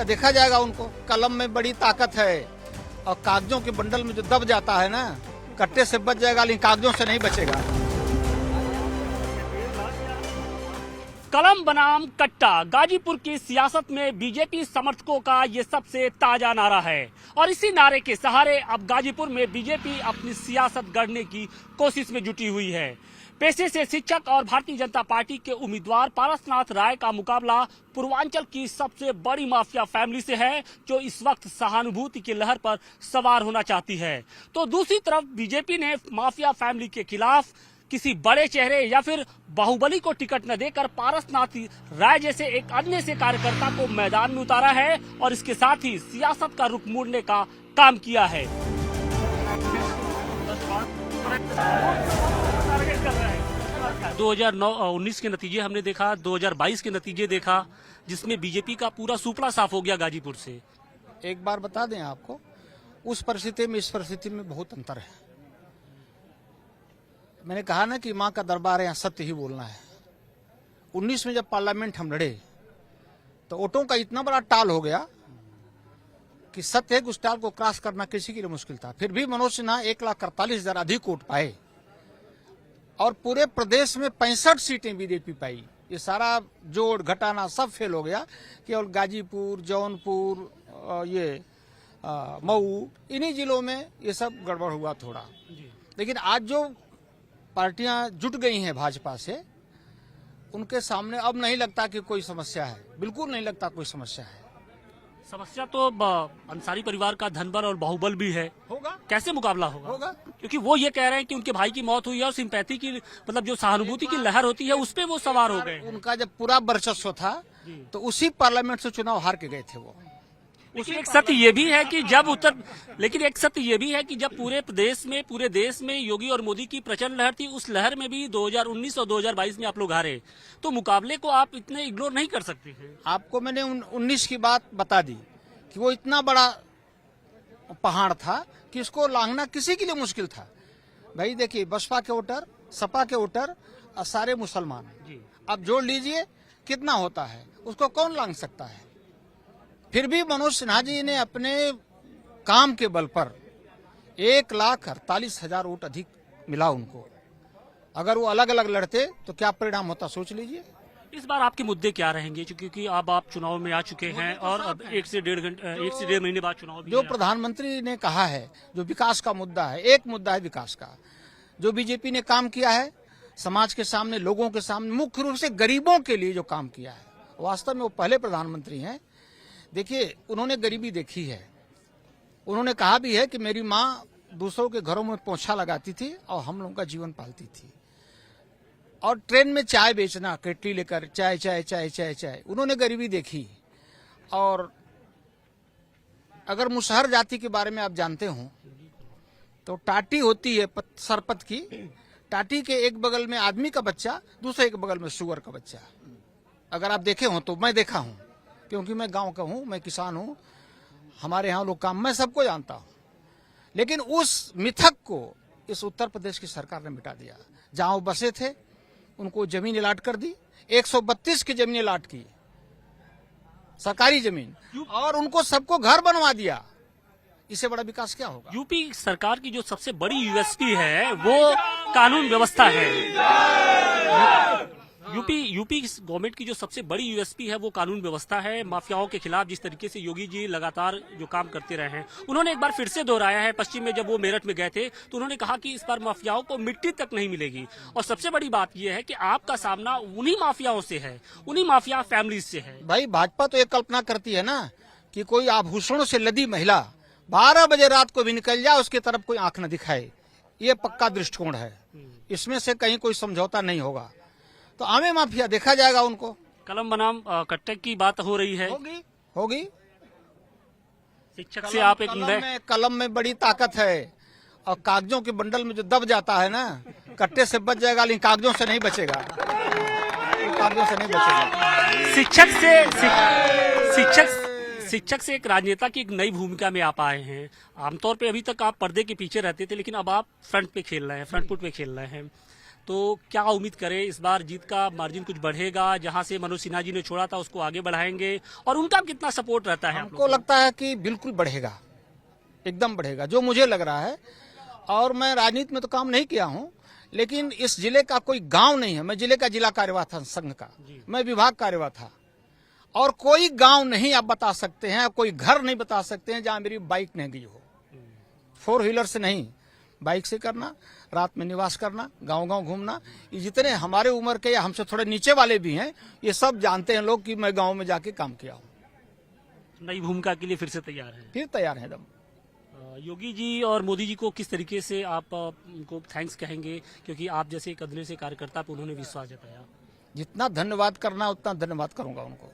देखा जाएगा उनको। कलम में बड़ी ताकत है और कागजों के बंडल में जो दब जाता है ना, कट्टे से बच जाएगा लेकिन कागजों से नहीं बचेगा। कलम बनाम कट्टा, गाजीपुर की सियासत में बीजेपी समर्थकों का ये सबसे ताजा नारा है और इसी नारे के सहारे अब गाजीपुर में बीजेपी अपनी सियासत गढ़ने की कोशिश में जुटी हुई है। पेशे से शिक्षक और भारतीय जनता पार्टी के उम्मीदवार पारसनाथ राय का मुकाबला पूर्वांचल की सबसे बड़ी माफिया फैमिली से है, जो इस वक्त सहानुभूति की लहर पर सवार होना चाहती है। तो दूसरी तरफ बीजेपी ने माफिया फैमिली के खिलाफ किसी बड़े चेहरे या फिर बाहुबली को टिकट न देकर पारसनाथ राय जैसे एक अन्य से कार्यकर्ता को मैदान में उतारा है और इसके साथ ही सियासत का रुख मोड़ने का काम किया है। 2019 के नतीजे हमने देखा, 2022 के नतीजे देखा, जिसमें बीजेपी का पूरा सुपड़ा साफ हो गया गाजीपुर से। एक बार बता दें आपको, उस परिस्थिति में इस परिस्थिति में बहुत अंतर है। मैंने कहा ना कि माँ का दरबार है, यहाँ सत्य ही बोलना है। 19 में जब पार्लियामेंट हम लड़े तो वोटों का इतना बड़ा टाल हो गया कि सत्य है कि उस टाल को क्रॉस करना किसी के लिए मुश्किल था। फिर भी मनोज सिन्हा 1,48,000 अधिक वोट पाए और पूरे प्रदेश में 65 सीटें बीजेपी पाई। ये सारा जोड़ घटाना सब फेल हो गया। केवल गाजीपुर, जौनपुर, ये मऊ, इन्हीं जिलों में ये सब गड़बड़ हुआ थोड़ा। लेकिन आज जो पार्टियां जुट गई हैं भाजपा से, उनके सामने अब नहीं लगता कि कोई समस्या है, बिल्कुल नहीं लगता कोई समस्या है। समस्या तो अंसारी परिवार का धनबल और बाहुबल भी है। होगा, कैसे मुकाबला होगा? क्योंकि वो ये कह रहे हैं कि उनके भाई की मौत हुई है और सिंपैथी की, मतलब जो सहानुभूति की लहर होती है, उस पे वो सवार हो गए। उनका जब पूरा वर्चस्व था तो उसी पार्लियामेंट से चुनाव हार के गए थे वो। एक सत्य ये भी है कि जब एक सत्य ये भी है कि जब पूरे देश में योगी और मोदी की प्रचंड लहर थी, उस लहर में भी 2019 और 2022 में आप लोग हारे, तो मुकाबले को आप इतने इग्नोर नहीं कर सकते हैं। आपको मैंने 19 की बात बता दी कि वो इतना बड़ा पहाड़ था कि इसको लांघना किसी के लिए मुश्किल था। भाई देखिए, बसपा के वोटर, सपा के वोटर और सारे मुसलमान, आप जोड़ लीजिए कितना होता है, उसको कौन लांघ सकता है। फिर भी मनोज सिन्हा जी ने अपने काम के बल पर 1,48,000 वोट अधिक मिला उनको। अगर वो अलग अलग लड़ते तो क्या परिणाम होता, सोच लीजिए। इस बार आपके मुद्दे क्या रहेंगे, क्योंकि अब आप चुनाव में आ चुके हैं और अब 1 से 1.5 महीने बाद चुनाव भी जो प्रधानमंत्री ने कहा है, जो विकास का मुद्दा है, एक मुद्दा है विकास का, जो बीजेपी ने काम किया है समाज के सामने, लोगों के सामने, मुख्य रूप से गरीबों के लिए जो काम किया है, वास्तव में वो पहले प्रधानमंत्री हैं। देखिए, उन्होंने गरीबी देखी है। उन्होंने कहा भी है कि मेरी माँ दूसरों के घरों में पोछा लगाती थी और हम लोगों का जीवन पालती थी। और ट्रेन में चाय बेचना, केटली लेकर चाय चाय चाय चाय चाय, उन्होंने गरीबी देखी। और अगर मुसहर जाति के बारे में आप जानते हो तो टाटी होती है सरपत की, टाटी के एक बगल में आदमी का बच्चा, दूसरे एक बगल में सुअर का बच्चा। अगर आप देखे हो तो, मैं देखा हूं क्योंकि मैं गांव का हूं, मैं किसान हूं, हमारे यहाँ लोग काम, मैं सबको जानता हूं। लेकिन उस मिथक को इस उत्तर प्रदेश की सरकार ने मिटा दिया। जहां वो बसे थे उनको जमीन अलाट कर दी, 132 की जमीन अलाट की, सरकारी जमीन, और उनको सबको घर बनवा दिया। इससे बड़ा विकास क्या होगा। यूपी सरकार की जो सबसे बड़ी यूएसपी है वो कानून व्यवस्था है। यूपी गवर्नमेंट की जो सबसे बड़ी यूएसपी है वो कानून व्यवस्था है। माफियाओं के खिलाफ जिस तरीके से योगी जी लगातार जो काम करते रहे हैं, उन्होंने एक बार फिर से दोहराया है। पश्चिम में जब वो मेरठ में गए थे तो उन्होंने कहा कि इस बार माफियाओं को मिट्टी तक नहीं मिलेगी। और सबसे बड़ी बात यह है कि आपका सामना उन्हीं माफियाओं से है, उन्हीं माफिया फैमिली से है। भाई, भाजपा तो एक कल्पना करती है ना कि कोई आभूषणों से लदी महिला 12 बजे रात को भी निकल जाए, उसकी तरफ कोई आंख न दिखाए। ये पक्का दृष्टिकोण है, इसमें से कहीं कोई समझौता नहीं होगा। तो आमे माफिया देखा जाएगा उनको। कलम बनाम कट्टे की बात हो रही है, होगी। शिक्षक से आप एक कलम में बड़ी ताकत है और कागजों के बंडल में जो दब जाता है ना, कट्टे से बच जाएगा लेकिन कागजों से नहीं बचेगा, कागजों से नहीं बचेगा। शिक्षक से एक राजनेता की एक नई भूमिका में आप आए हैं। आमतौर पे अभी तक आप पर्दे के पीछे रहते थे, लेकिन अब आप फ्रंट पे खेल रहे हैं, फ्रंट फुट पे खेल रहे हैं। तो क्या उम्मीद करें, इस बार जीत का मार्जिन कुछ बढ़ेगा? जहां से मनोज सिन्हा जी ने छोड़ा था उसको आगे बढ़ाएंगे, और उनका कितना सपोर्ट रहता है? हमको लगता है कि बिल्कुल बढ़ेगा, एकदम बढ़ेगा, जो मुझे लग रहा है। और मैं राजनीति में तो काम नहीं किया हूं, लेकिन इस जिले का कोई गांव नहीं है, मैं जिले का जिला कार्यवाह था संघ का, मैं विभाग कार्यवाह था, और कोई गांव नहीं आप बता सकते हैं, कोई घर नहीं बता सकते हैं जहां मेरी बाइक नहीं गई हो। 4 व्हीलर से नहीं, बाइक से करना, रात में निवास करना, गांव-गांव घूमना। ये जितने हमारे उम्र के या हमसे थोड़े नीचे वाले भी हैं, ये सब जानते हैं लोग कि मैं गांव में जाके काम किया हूं। नई भूमिका के लिए फिर से तैयार है? फिर तैयार है एकदम। योगी जी और मोदी जी को किस तरीके से आप उनको थैंक्स कहेंगे, क्योंकि आप जैसे एक अदले से कार्यकर्ता पर उन्होंने विश्वास जताया? जितना धन्यवाद करना उतना धन्यवाद करूंगा उनको।